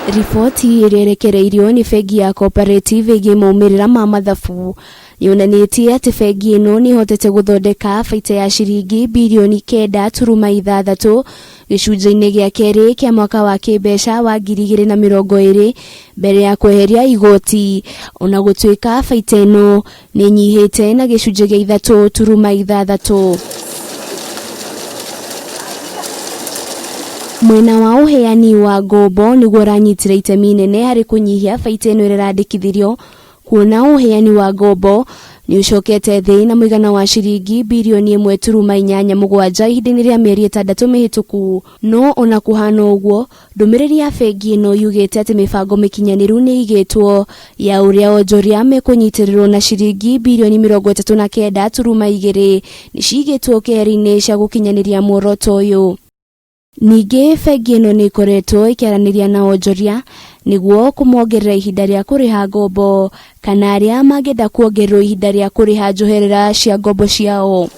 Riboti irerekereirio ni bengi ya Cooperative ĩgiĩ maumĩrĩra ma mathabu yonanĩtie atĩ bengi ĩno nĩ ĩhotete gũthondeka baita ya ciringi birioni 9.6 gĩcunjĩ-inĩ gĩa kerĩ kĩa mwaka wa kĩmbeca wa 2020 mbere ya kweheria igoti, ona gũtuĩka baita ĩno nĩ nyihĩte na gĩcunjĩ gĩa 3.6. Mwena wa uheani wa ngombo niguo ũranyitire itemi inene harĩ kũnyihia baita ĩno ĩrandĩkithirio, kuona uheani wa ngombo ni ucokete thĩ na mũigana wa ciringi birioni 1.87 ihinda-inĩ rĩa mĩeri 6 mĩhĩtũku. No ona kũhana ũguo, ndũmĩrĩri ya bengi ĩno yugĩte atĩ mĩbango mĩkinyanĩru nĩ igĩtwo ya ũrĩa onjoria mekũnyitĩrĩrwo na ciringi birioni 39.2 nĩ cigĩtwo keheri-inĩ cia gũkinyanĩria muoroto ũyũ. Ningĩ bengi ĩno nĩ ĩkoretwo ĩkĩaranĩria na onjoria nĩguo kũmongerera ihinda rĩa kũrĩha ngombo kana arĩa mangĩenda kuongererwo ihinda rĩa kũrĩha njoherera cia ngombo ciao.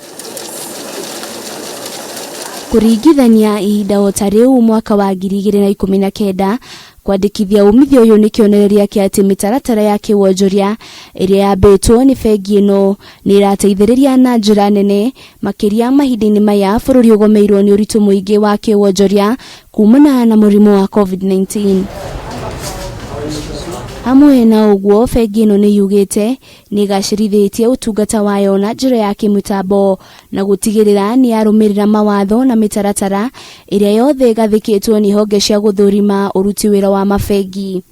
Kũringithania ihinda o ta rĩu mwaka wa 2019, kwandĩkithia umithio ũyũ nĩ kĩonereria kĩa atĩ mĩtaratara ya kĩwonjoria ĩrĩa yambĩtwo nĩ bengi ĩno nĩ ĩrateithĩrĩria na njĩra nene makĩria mahinda-inĩ maya bũrũri ũgomeirwo nĩ ũritũ mũingĩ wa kĩwonjoria kumana na mũrimũ wa COVID-19. Hamwe na ũguo, bengi ĩno nĩ yugĩte nĩ gacĩrithĩtie ũtungata wayo na njĩra ya kĩmĩtambo na gũtigĩrĩra nĩ yarũmĩrĩra mawatho na mĩtaratara ĩrĩa yothe ĩgathĩkĩtwo nĩ honge cia gũthũrima ũruti wĩra wa mabengi.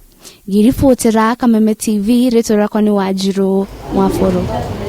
Ngĩribotera Kameme TV, rĩtwa rĩakwa nĩ Wanjirũ Mwabũrũ.